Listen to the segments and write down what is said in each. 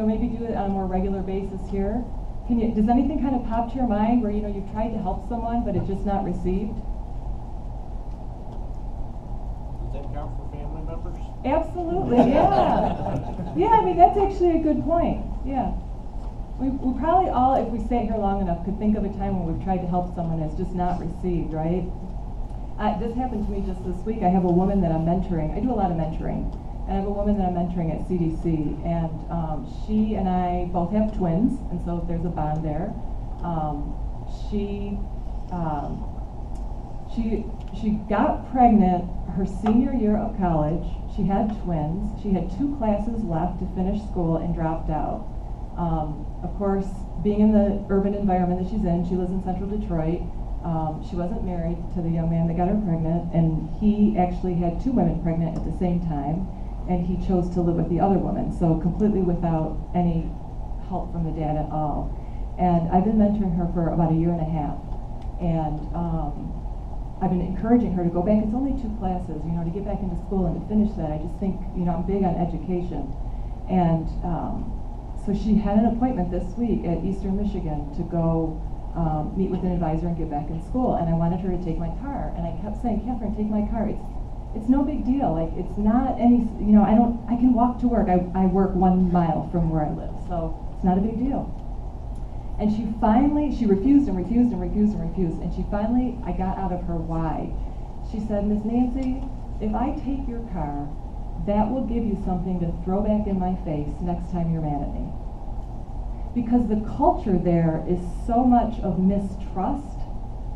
maybe do it on a more regular basis here. Does anything kind of pop to your mind where, you've tried to help someone, but it's just not received? Does that count for family members? Absolutely, yeah. Yeah, that's actually a good point, yeah. We probably all, if we sat here long enough, could think of a time when we've tried to help someone that's just not received, right? This happened to me just this week. I have a woman that I'm mentoring. I do a lot of mentoring. And I have a woman that I'm mentoring at CDC. And she and I both have twins, and so there's a bond there. She got pregnant her senior year of college. She had twins. She had 2 classes left to finish school and dropped out. Of course, being in the urban environment that she's in, she lives in central Detroit. She wasn't married to the young man that got her pregnant, and he actually had 2 women pregnant at the same time, and he chose to live with the other woman, so completely without any help from the dad at all. And I've been mentoring her for about a year and a half, and I've been encouraging her to go back. It's only 2 classes, to get back into school and to finish that. I just think, I'm big on education. And so she had an appointment this week at Eastern Michigan to go meet with an advisor and get back in school. And I wanted her to take my car. And I kept saying, Catherine, take my car. It's no big deal. Like, it's not any, I can walk to work. I work 1 mile from where I live. So it's not a big deal. And she refused and refused and refused and refused. And she finally, I got out of her why. She said, Miss Nancy, if I take your car, that will give you something to throw back in my face next time you're mad at me. Because the culture there is so much of mistrust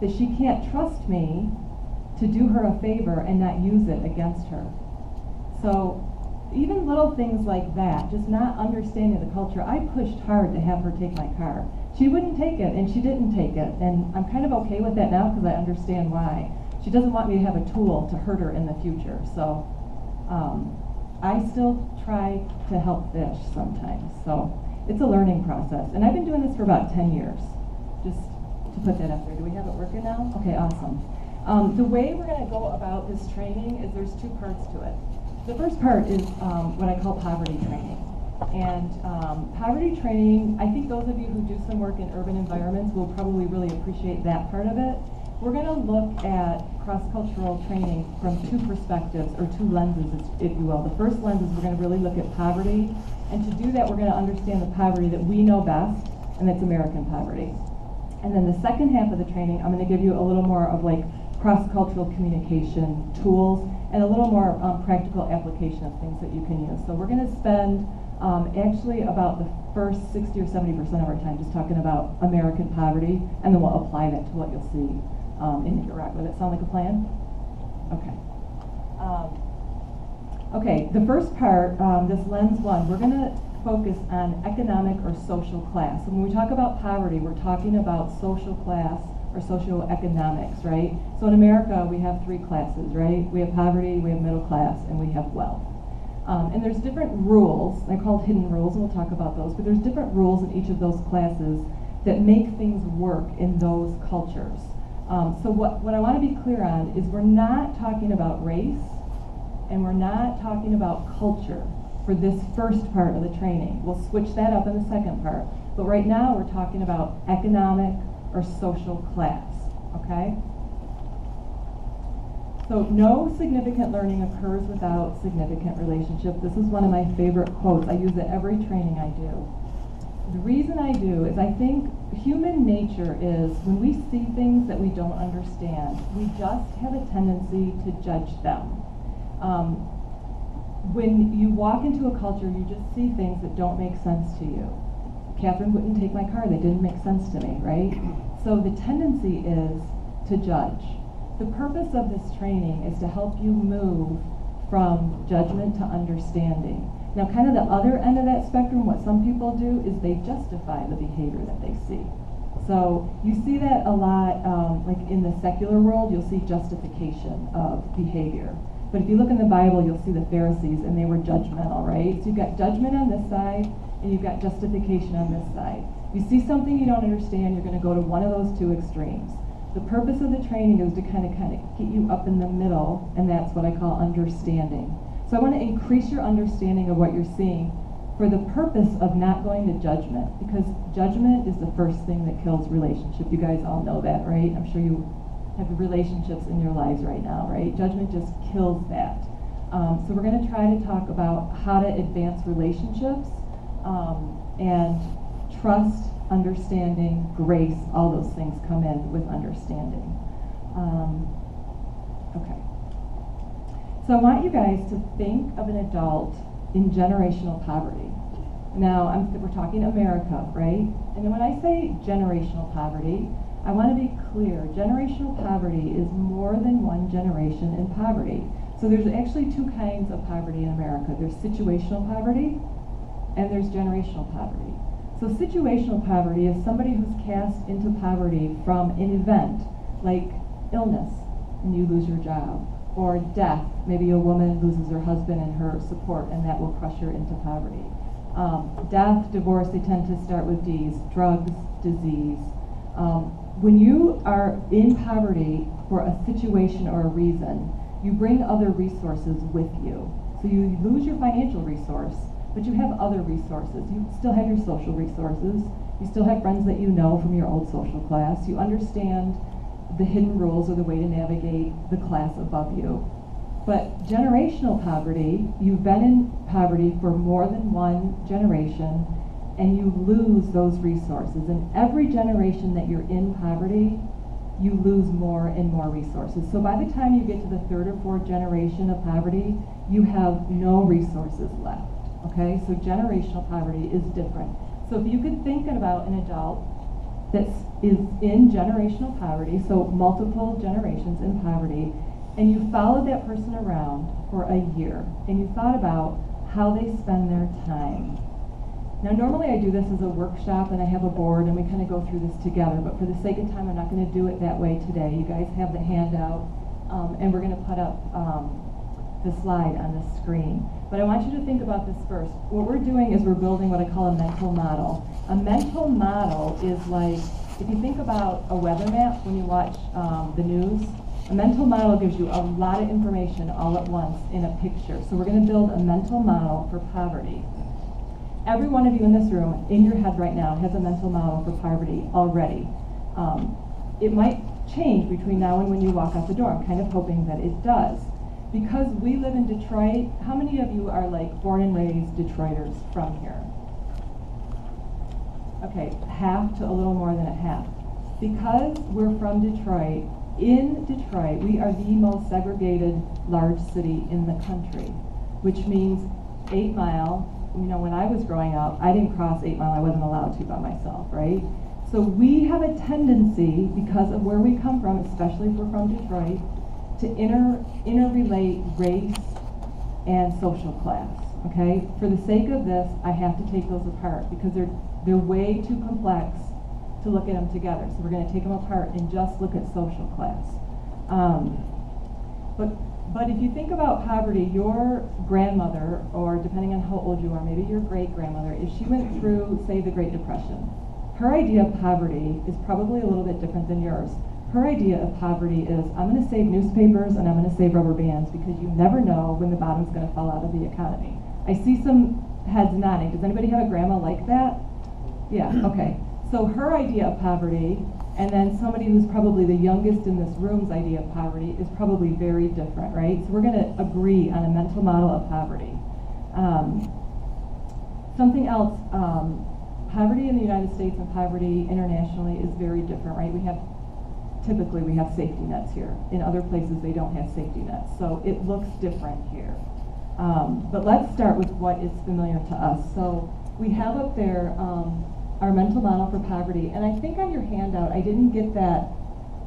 that she can't trust me to do her a favor and not use it against her. So even little things like that, just not understanding the culture, I pushed hard to have her take my car. She wouldn't take it, and she didn't take it, and I'm kind of okay with that now because I understand why. She doesn't want me to have a tool to hurt her in the future, so I still try to help fish sometimes. So it's a learning process, and I've been doing this for about 10 years, just to put that up there. Do we have it working now? Okay, awesome. The way we're going to go about this training is there's 2 parts to it. The first part is what I call poverty training. And poverty training, I think those of you who do some work in urban environments will probably really appreciate that part of it. We're going to look at cross-cultural training from 2 perspectives, or 2 lenses, if you will. The first lens is we're going to really look at poverty. And to do that, we're going to understand the poverty that we know best, and that's American poverty. And then the second half of the training, I'm going to give you a little more of like cross-cultural communication tools and a little more practical application of things that you can use. So we're going to spend actually about the first 60 or 70% of our time just talking about American poverty, and then we'll apply that to what you'll see in Iraq. Does that sound like a plan? Okay. Okay, the first part, this lens 1, we're going to focus on economic or social class. And when we talk about poverty, we're talking about social class or socioeconomics, right? So in America, we have 3 classes, right? We have poverty, we have middle class, and we have wealth. And there's different rules. They're called hidden rules, and we'll talk about those. But there's different rules in each of those classes that make things work in those cultures. So what I want to be clear on is we're not talking about race, and we're not talking about culture for this first part of the training. We'll switch that up in the second part. But right now, we're talking about economic or social class, okay? So no significant learning occurs without significant relationship. This is one of my favorite quotes. I use it every training I do. The reason I do is I think human nature is when we see things that we don't understand, we just have a tendency to judge them. When you walk into a culture, you just see things that don't make sense to you. Catherine wouldn't take my car. That didn't make sense to me, right? So the tendency is to judge. The purpose of this training is to help you move from judgment to understanding. Now, kind of the other end of that spectrum, what some people do is they justify the behavior that they see. So you see that a lot, like in the secular world, you'll see justification of behavior. But if you look in the Bible, you'll see the Pharisees, and they were judgmental, right? So you've got judgment on this side, and you've got justification on this side. You see something you don't understand, you're going to go to one of those 2 extremes. The purpose of the training is to kind of get you up in the middle, and that's what I call understanding. So I want to increase your understanding of what you're seeing, for the purpose of not going to judgment, because judgment is the first thing that kills relationship. You guys all know that, right? I'm sure you have relationships in your lives right now, right? Judgment just kills that. So we're going to try to talk about how to advance relationships and trust, understanding, grace, all those things come in with understanding. Okay. So I want you guys to think of an adult in generational poverty. Now, we're talking America, right? And when I say generational poverty, I want to be clear. Generational poverty is more than one generation in poverty. So there's actually two kinds of poverty in America. There's situational poverty, and there's generational poverty. So situational poverty is somebody who's cast into poverty from an event, like illness, and you lose your job, or death. Maybe a woman loses her husband and her support, and that will crush her into poverty. Death, divorce, they tend to start with D's, drugs, disease. When you are in poverty for a situation or a reason, you bring other resources with you. So you lose your financial resource, but you have other resources. You still have your social resources. You still have friends that you know from your old social class. You understand the hidden rules or the way to navigate the class above you. But generational poverty, you've been in poverty for more than one generation, and you lose those resources. And every generation that you're in poverty, you lose more and more resources. So by the time you get to the third or fourth generation of poverty, you have no resources left. Okay, so generational poverty is different. So if you could think about an adult that is in generational poverty, so multiple generations in poverty, and you followed that person around for a year, and you thought about how they spend their time. Now, normally I do this as a workshop, and I have a board, and we kind of go through this together, but for the sake of time, I'm not going to do it that way today. You guys have the handout, and we're going to put up the slide on the screen. But I want you to think about this first. What we're doing is we're building what I call a mental model. A mental model is like, if you think about a weather map when you watch the news, a mental model gives you a lot of information all at once in a picture. So we're going to build a mental model for poverty. Every one of you in this room, in your head right now, has a mental model for poverty already. It might change between now and when you walk out the door. I'm kind of hoping that it does. Because we live in Detroit, how many of you are like born and raised Detroiters from here? Okay, half to a little more than a half. Because we're from Detroit, in Detroit, we are the most segregated large city in the country, which means 8 Mile. You know, when I was growing up, I didn't cross 8 Mile. I wasn't allowed to by myself, right? So we have a tendency, because of where we come from, especially if we're from Detroit, to interrelate race and social class, okay? For the sake of this, I have to take those apart because they're way too complex to look at them together. So we're going to take them apart and just look at social class. But if you think about poverty, your grandmother, or depending on how old you are, maybe your great-grandmother, if she went through, say, the Great Depression, her idea of poverty is probably a little bit different than yours. Her idea of poverty is, I'm going to save newspapers and I'm going to save rubber bands because you never know when the bottom's going to fall out of the economy. I see some heads nodding. Does anybody have a grandma like that? Yeah, okay. So her idea of poverty, and then somebody who's probably the youngest in this room's idea of poverty is probably very different, right? So we're going to agree on a mental model of poverty. Something else, poverty in the United States and poverty internationally is very different, right? Typically we have safety nets here. In other places they don't have safety nets. So it looks different here. But let's start with what is familiar to us. So we have up there our mental model for poverty. And I think on your handout, I didn't get that.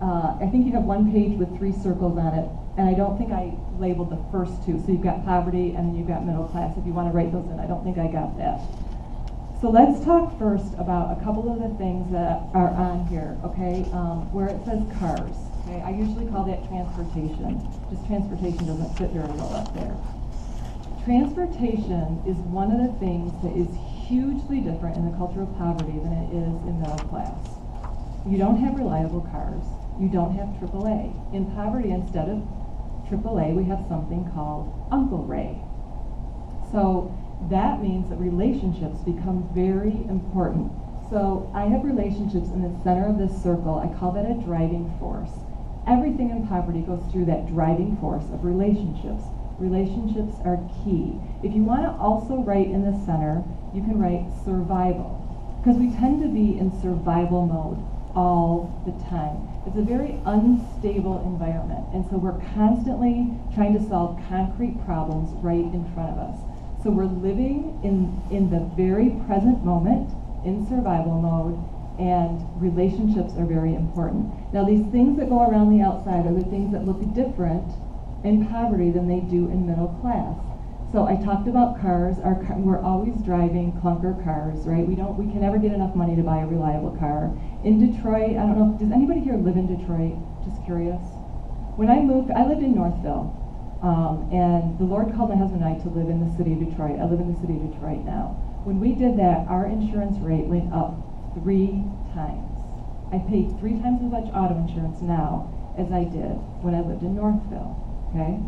I think you have one page with 3 circles on it. And I don't think I labeled the first 2. So you've got poverty and then you've got middle class. If you want to write those in, I don't think I got that. So let's talk first about a couple of the things that are on here, okay? Where it says cars, okay? I usually call that transportation. Just transportation doesn't fit very well up there. Transportation is one of the things that is hugely different in the culture of poverty than it is in middle class. You don't have reliable cars. You don't have AAA. In poverty, instead of AAA, we have something called Uncle Ray. So that means that relationships become very important. So I have relationships in the center of this circle. I call that a driving force. Everything in poverty goes through that driving force of relationships. Relationships are key. If you want to also write in the center, you can write survival, because we tend to be in survival mode all the time. It's a very unstable environment, and so we're constantly trying to solve concrete problems right in front of us. So we're living in the very present moment, in survival mode, and relationships are very important. Now, these things that go around the outside are the things that look different in poverty than they do in middle class. So I talked about cars. We're always driving clunker cars, right? We can never get enough money to buy a reliable car. In Detroit, I don't know, does anybody here live in Detroit? Just curious. When I moved, I lived in Northville, and the Lord called my husband and I to live in the city of Detroit. I live in the city of Detroit now. When we did that, our insurance rate went up 3 times. I pay 3 times as much auto insurance now as I did when I lived in Northville, okay?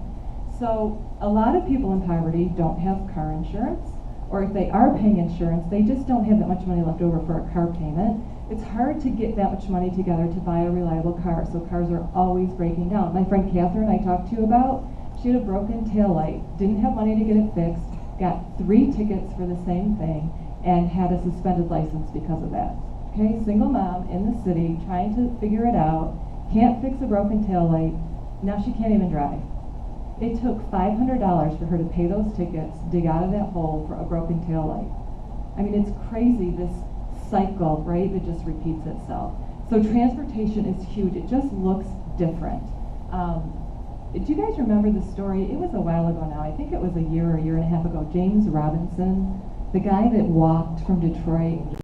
So a lot of people in poverty don't have car insurance, or if they are paying insurance, they just don't have that much money left over for a car payment. It's hard to get that much money together to buy a reliable car, so cars are always breaking down. My friend Catherine I talked to you about, she had a broken taillight, didn't have money to get it fixed, got 3 tickets for the same thing, and had a suspended license because of that. Okay, single mom in the city trying to figure it out, can't fix a broken taillight, now she can't even drive. It took $500 for her to pay those tickets, dig out of that hole for a broken taillight. I mean, it's crazy, this cycle, right, that just repeats itself. So transportation is huge. It just looks different. Do you guys remember the story? It was a while ago now. I think it was a year or a year and a half ago. James Robinson, the guy that walked from Detroit